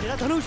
मेरा धनुष।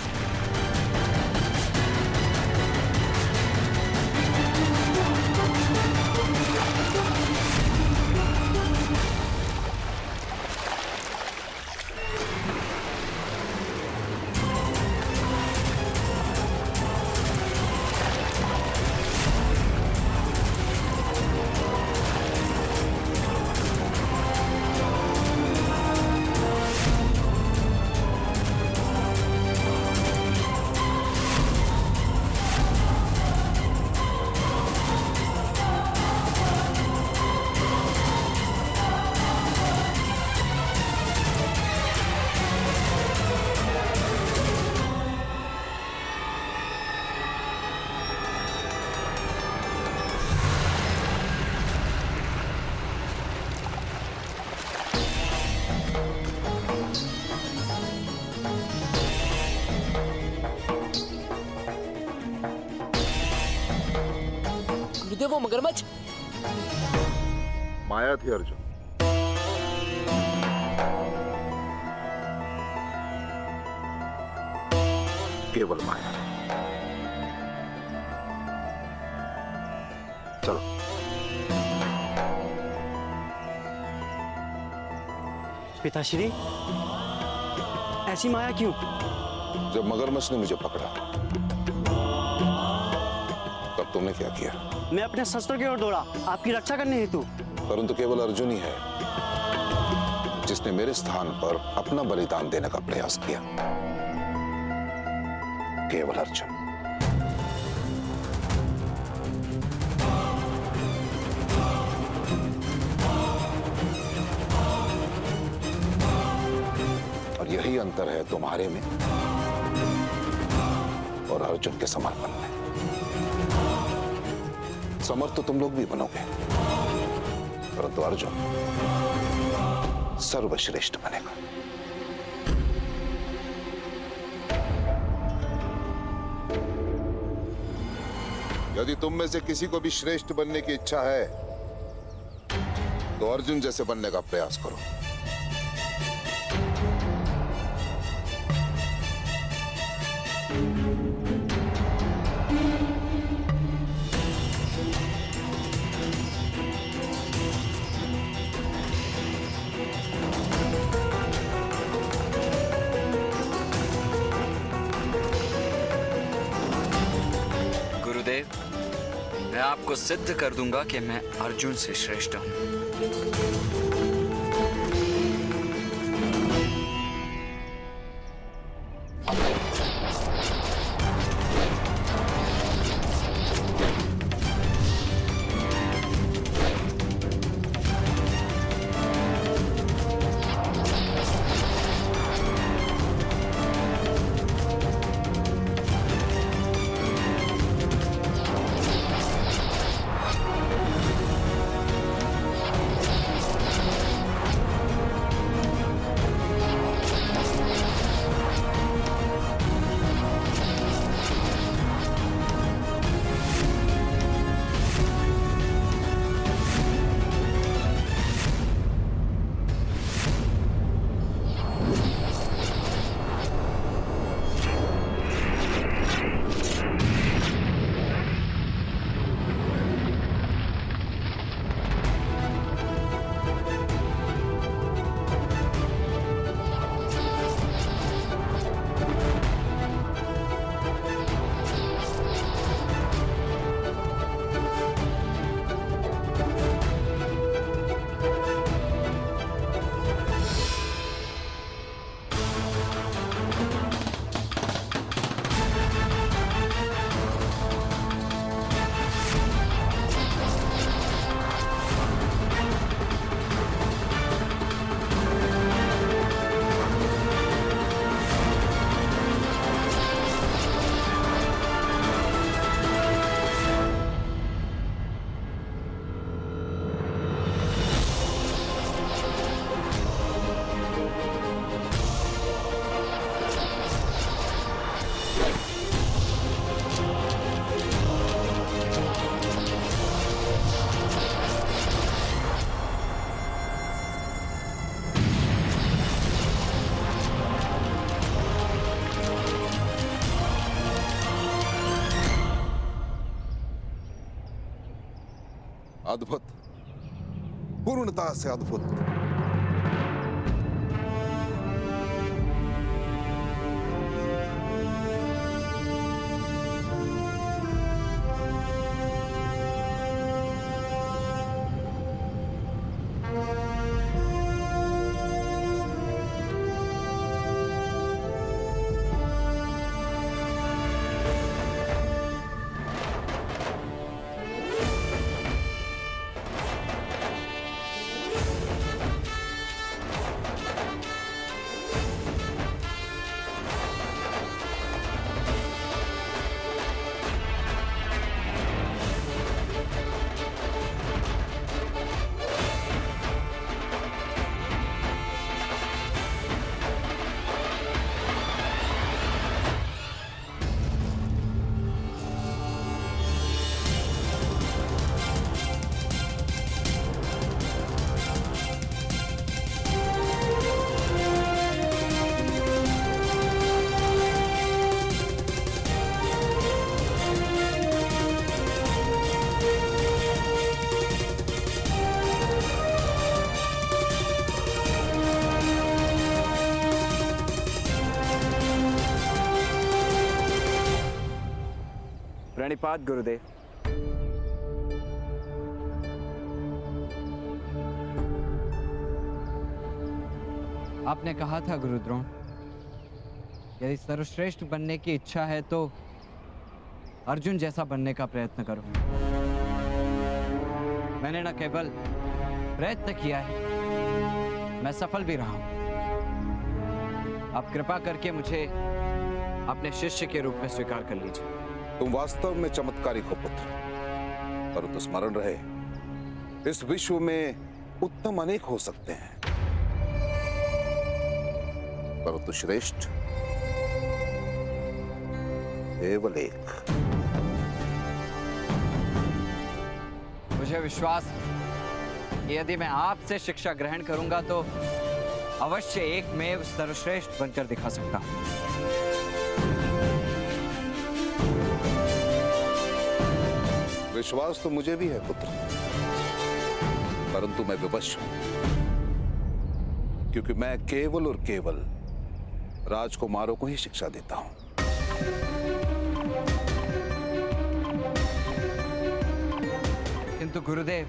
वो मगरमच्छ माया थी अर्जुन। केवल माया। चलो। पिताश्री, ऐसी माया क्यों? जब मगरमच्छ ने मुझे पकड़ा तब तुमने क्या किया? मैं अपने शस्त्र की ओर दौड़ा, आपकी रक्षा करने हेतु। परंतु केवल अर्जुन ही है जिसने मेरे स्थान पर अपना बलिदान देने का प्रयास किया। केवल अर्जुन। और यही अंतर है तुम्हारे में और अर्जुन के समर्पण में। समर्थ तो तुम लोग भी बनोगे, परंतु अर्जुन सर्वश्रेष्ठ बनेगा। यदि तुम में से किसी को भी श्रेष्ठ बनने की इच्छा है तो अर्जुन जैसे बनने का प्रयास करो। मैं आपको सिद्ध कर दूंगा कि मैं अर्जुन से श्रेष्ठ हूं। अद्भुत, पूर्णता से अद्भुत। प्रणिपात गुरुदेव। आपने कहा था गुरुद्रोण, यदि सर्वश्रेष्ठ बनने की इच्छा है तो अर्जुन जैसा बनने का प्रयत्न करो। मैंने न केवल प्रयत्न किया है, मैं सफल भी रहा हूं। आप कृपा करके मुझे अपने शिष्य के रूप में स्वीकार कर लीजिए। तुम वास्तव में चमत्कारी हो पुत्र, परंतु स्मरण रहे, इस विश्व में उत्तम अनेक हो सकते हैं, परंतु श्रेष्ठ केवल एक। मुझे विश्वास है कि यदि मैं आपसे शिक्षा ग्रहण करूंगा तो अवश्य एक में सर्वश्रेष्ठ बनकर दिखा सकता हूं। विश्वास तो मुझे भी है पुत्र, परंतु मैं विवश हूं, क्योंकि मैं केवल और केवल राजकुमारों को ही शिक्षा देता हूं। किंतु गुरुदेव,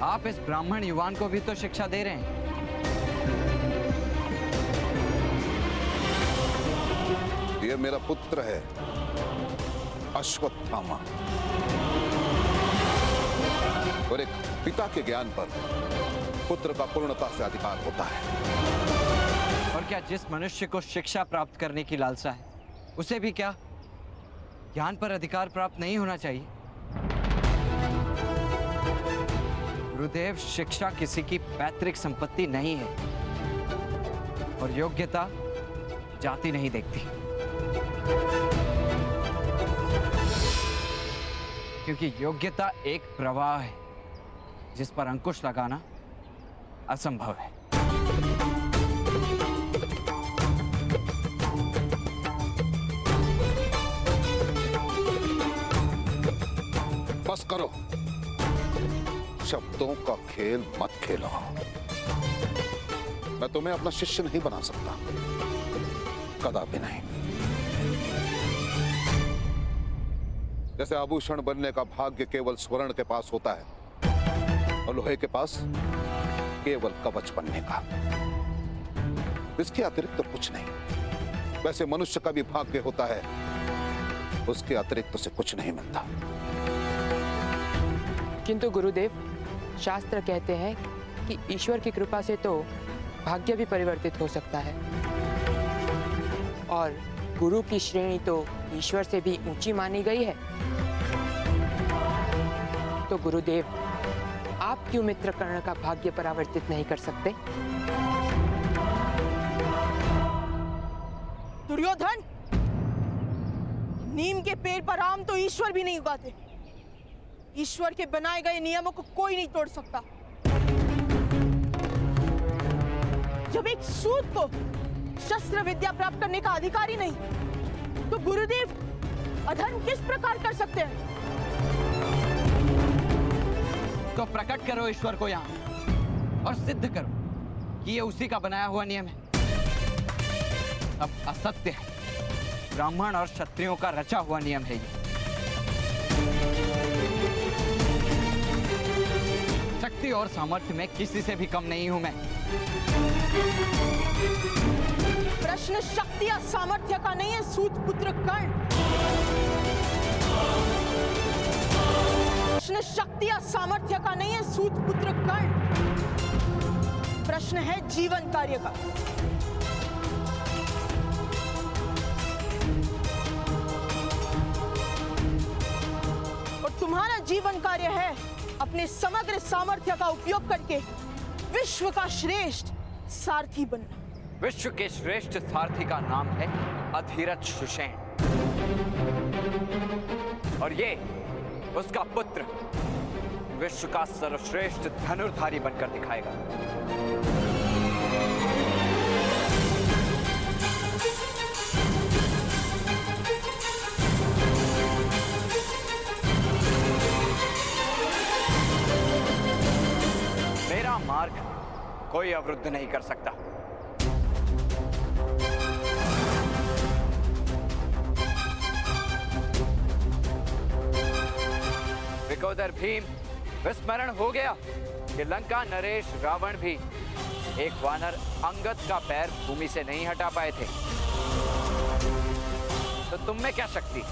आप इस ब्राह्मण युवान को भी तो शिक्षा दे रहे हैं। ये मेरा पुत्र है, अश्वत्थामा, और एक पिता के ज्ञान पर पुत्र का पूर्णता से अधिकार होता है। और क्या जिस मनुष्य को शिक्षा प्राप्त करने की लालसा है, उसे भी क्या ज्ञान पर अधिकार प्राप्त नहीं होना चाहिए? गुरुदेव, शिक्षा किसी की पैतृक संपत्ति नहीं है और योग्यता जाति नहीं देखती, क्योंकि योग्यता एक प्रवाह है जिस पर अंकुश लगाना असंभव है। बस करो, शब्दों का खेल मत खेलो। मैं तुम्हें अपना शिष्य नहीं बना सकता, कदापि नहीं। जैसे आभूषण बनने का भाग्य केवल स्वर्ण के पास होता है और लोहे के पास केवल कवच बनने का, इसके अतिरिक्त तो कुछ नहीं। वैसे मनुष्य का भी भाग्य होता है, उसके अतिरिक्त उसे कुछ नहीं मिलता। किंतु गुरुदेव, शास्त्र कहते हैं कि ईश्वर की कृपा से तो भाग्य भी परिवर्तित हो सकता है, और गुरु की श्रेणी तो ईश्वर से भी ऊंची मानी गई है। तो गुरुदेव, आप क्यों मित्र कर्ण का भाग्य परावर्तित नहीं कर सकते? दुर्योधन, नीम के पेड़ पर आम तो ईश्वर भी नहीं उगाते। ईश्वर के बनाए गए नियमों को कोई नहीं तोड़ सकता। जब एक सूत को शस्त्र विद्या प्राप्त करने का अधिकार ही नहीं, तो गुरुदेव अधर्म किस प्रकार कर सकते हैं? तो प्रकट करो ईश्वर को यहाँ और सिद्ध करो कि ये उसी का बनाया हुआ नियम है। अब असत्य है, ब्राह्मण और क्षत्रियों का रचा हुआ नियम है ये। शक्ति और सामर्थ्य में किसी से भी कम नहीं हूं मैं। प्रश्न शक्ति या सामर्थ्य का नहीं है सूत पुत्र कर्ण। प्रश्न शक्ति या सामर्थ्य का नहीं है सूत पुत्र कर्ण। प्रश्न है जीवन कार्य का। और तुम्हारा जीवन कार्य है अपने समग्र सामर्थ्य का उपयोग करके विश्व का श्रेष्ठ सारथी बनना। विश्व के श्रेष्ठ सारथी का नाम है अधीरथ सुषेण और ये उसका पुत्र विश्व का सर्वश्रेष्ठ धनुर्धारी बनकर दिखाएगा। मेरा मार्ग कोई अवरुद्ध नहीं कर सकता। विकोदर भीम, विस्मरण हो गया कि लंका नरेश रावण भी एक वानर अंगद का पैर भूमि से नहीं हटा पाए थे। तो तुम में क्या शक्ति?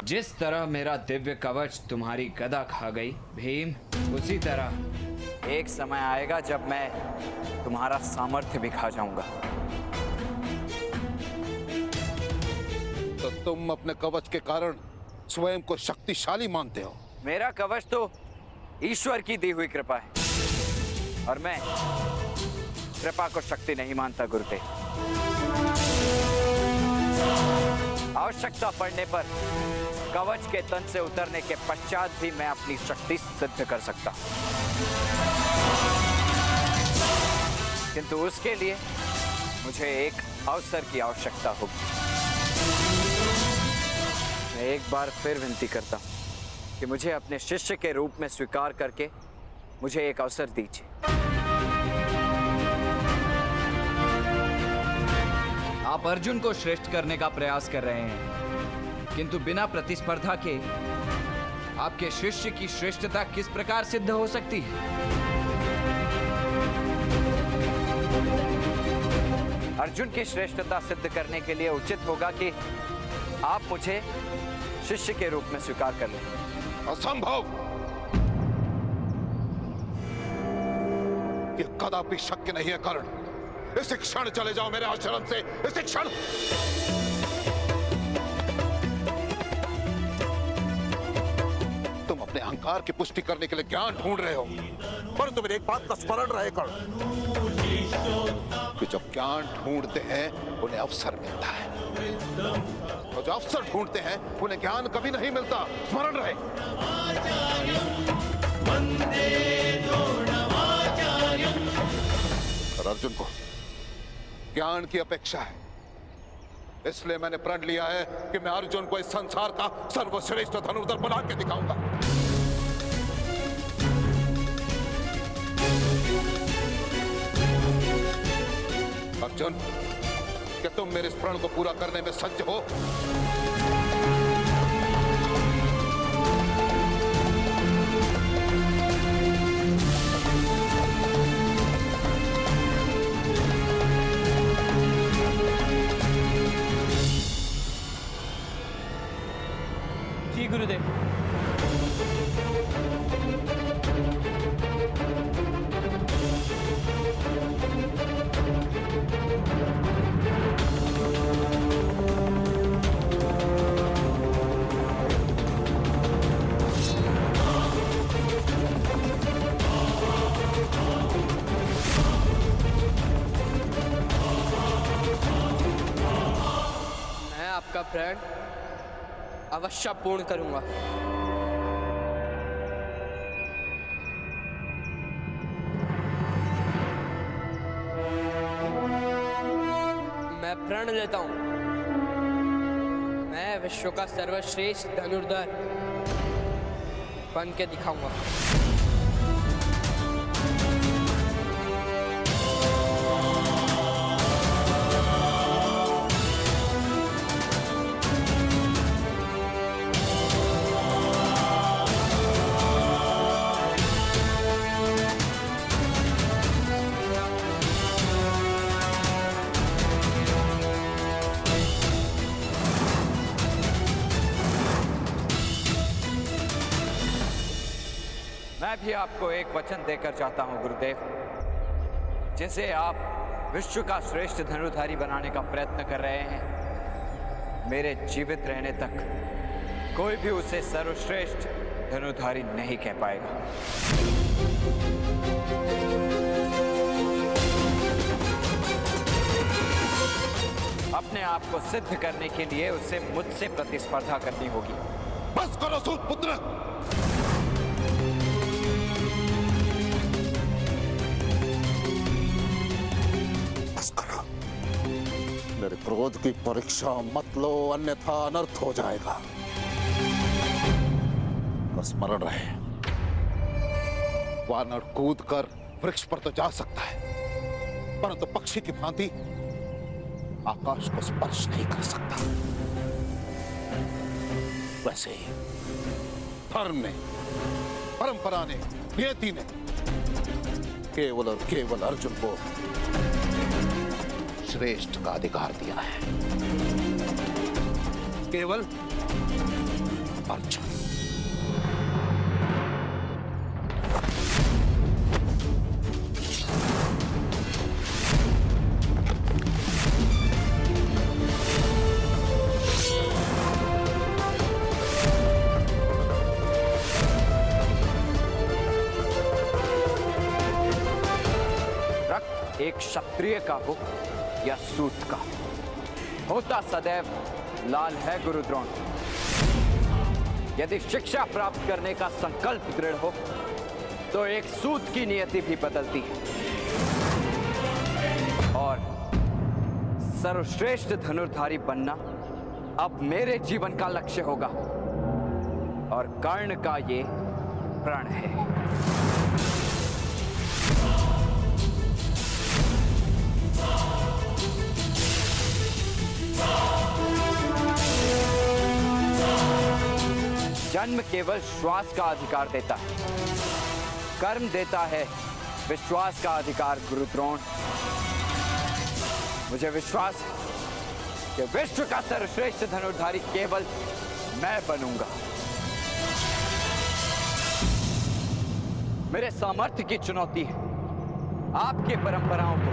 जिस तरह मेरा दिव्य कवच तुम्हारी गदा खा गई भीम, उसी तरह एक समय आएगा जब मैं तुम्हारा सामर्थ्य भी खा जाऊंगा। तो तुम अपने कवच के कारण स्वयं को शक्तिशाली मानते हो? मेरा कवच तो ईश्वर की दी हुई कृपा है और मैं कृपा को शक्ति नहीं मानता गुरुदेव। आवश्यकता पड़ने पर कवच के तन से उतरने के पश्चात भी मैं अपनी शक्ति सिद्ध कर सकता हूं, किंतु उसके लिए मुझे एक अवसर की आवश्यकता होगी। मैं एक बार फिर विनती करता हूं कि मुझे अपने शिष्य के रूप में स्वीकार करके मुझे एक अवसर दीजिए। आप अर्जुन को श्रेष्ठ करने का प्रयास कर रहे हैं, किंतु बिना प्रतिस्पर्धा के आपके शिष्य की श्रेष्ठता किस प्रकार सिद्ध हो सकती है? अर्जुन की श्रेष्ठता सिद्ध करने के लिए उचित होगा कि आप मुझे शिष्य के रूप में स्वीकार कर लें। असंभव! ये कदापि शक्य नहीं है कर्ण। इस क्षण चले जाओ मेरे आश्रम से, इस क्षण। तुम अपने अहंकार की पुष्टि करने के लिए ज्ञान ढूंढ रहे हो, परंतु मेरी एक बात का स्मरण रहे कर्ण कि जो ज्ञान ढूंढते हैं उन्हें अवसर मिलता है, और जो अवसर ढूंढते हैं उन्हें ज्ञान कभी नहीं मिलता। स्मरण रहे। और अर्जुन को ज्ञान की अपेक्षा है, इसलिए मैंने प्रण लिया है कि मैं अर्जुन को इस संसार का सर्वश्रेष्ठ धनुर्धर बना के दिखाऊंगा। अर्जुन, क्या तुम मेरे इस प्रण को पूरा करने में सज्ज हो? जी गुरुदेव। मैं आपका प्रण अवश्य पूर्ण करूंगा। मैं प्रण लेता हूं, मैं विश्व का सर्वश्रेष्ठ धनुर्धर बन के दिखाऊंगा। मैं भी आपको एक वचन देकर चाहता हूं गुरुदेव, जिसे आप विश्व का श्रेष्ठ धनुर्धारी बनाने का प्रयत्न कर रहे हैं। मेरे जीवित रहने तक कोई भी उसे सर्वश्रेष्ठ धनुर्धारी नहीं कह पाएगा। अपने आप को सिद्ध करने के लिए उसे मुझसे प्रतिस्पर्धा करनी होगी। बस करो सूत पुत्र। बस करो। मेरे क्रोध की परीक्षा मत लो, अन्यथा अनर्थ हो जाएगा। बस स्मरण रहे, वानर कूद कर वृक्ष पर तो जा सकता है, परंतु पक्षी की भांति आकाश को स्पर्श नहीं कर सकता। वैसे ही धर्म ने, परंपरा ने, नियति ने केवल और केवल अर्जुन को श्रेष्ठ का अधिकार दिया है। केवल अर्जुन। एक क्षत्रिय का हो या सूत का, होता सदैव लाल है गुरु द्रोण। यदि शिक्षा प्राप्त करने का संकल्प दृढ़ हो तो एक सूत की नियति भी बदलती है। और सर्वश्रेष्ठ धनुर्धारी बनना अब मेरे जीवन का लक्ष्य होगा, और कर्ण का ये प्रण है। जन्म केवल श्वास का अधिकार देता है, कर्म देता है विश्वास का अधिकार गुरु द्रोण। मुझे विश्वास है कि विश्व का सर्वश्रेष्ठ धनुर्धारी केवल मैं बनूंगा। मेरे सामर्थ्य की चुनौती है आपके परंपराओं को।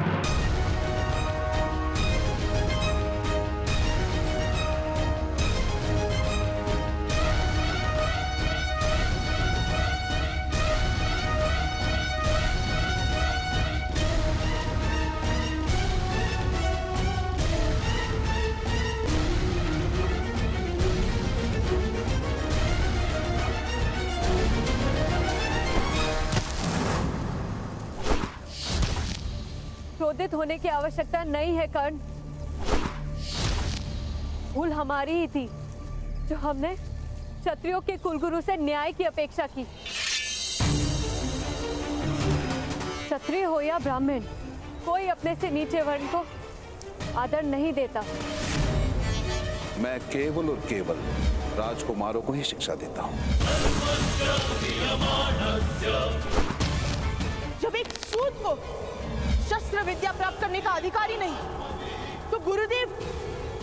क्रोधित होने की आवश्यकता नहीं है कर्ण। भूल हमारी ही थी जो हमने क्षत्रियों के कुलगुरु से न्याय की अपेक्षा की। क्षत्रिय हो या ब्राह्मण, कोई अपने से नीचे वर्ण को आदर नहीं देता। मैं केवल और केवल राजकुमारों को ही शिक्षा देता हूं। जब एक सूत को शस्त्र विद्या प्राप्त करने का अधिकार ही नहीं, तो गुरुदेव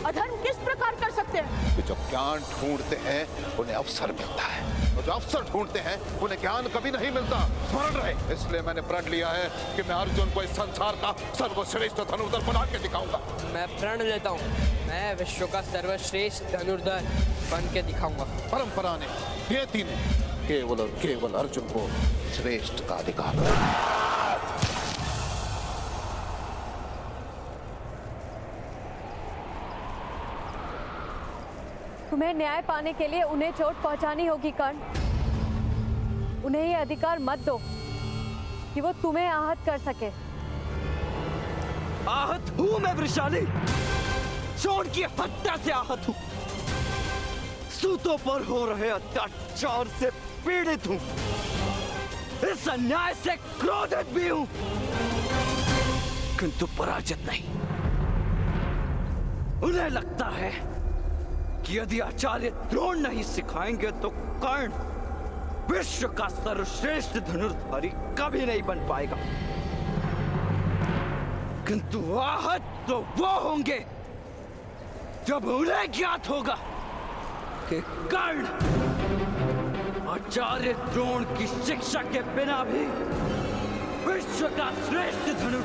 अधर्म किस प्रकार कर सकते हैं? कि जो ज्ञान ढूंढते हैं उन्हें अवसर मिलता है, और जो अवसर ढूंढते हैं उन्हें ज्ञान कभी नहीं मिलता। स्मरण रहे। इसलिए मैंने प्रण लिया है कि मैं अर्जुन को इस संसार का सर्वश्रेष्ठ धनुर्धर बना के दिखाऊंगा। मैं प्रण लेता हूँ, मैं विश्व का सर्वश्रेष्ठ धनुर्धर बन के दिखाऊंगा। परंपरा ने, नियति ने केवल और केवल अर्जुन को श्रेष्ठ का अधिकार दिया। तुम्हें न्याय पाने के लिए उन्हें चोट पहुंचानी होगी कर्ण। उन्हें ये अधिकार मत दो कि वो तुम्हें आहत कर सके। आहत हूं मैं वृषाली, चोट की हत्या से आहत हूं, सूतों पर हो रहे अत्याचार से पीड़ित हूं, इस अन्याय से क्रोधित भी हूं, किंतु पराजित नहीं। उन्हें लगता है कि यदि आचार्य द्रोण नहीं सिखाएंगे तो कर्ण विश्व का सर्वश्रेष्ठ धनुर्धारी कभी नहीं बन पाएगा। किंतु आहत तो वो होंगे जब उन्हें ज्ञात होगा कि कर्ण आचार्य द्रोण की शिक्षा के बिना भी विश्व का श्रेष्ठ धनुर्धारी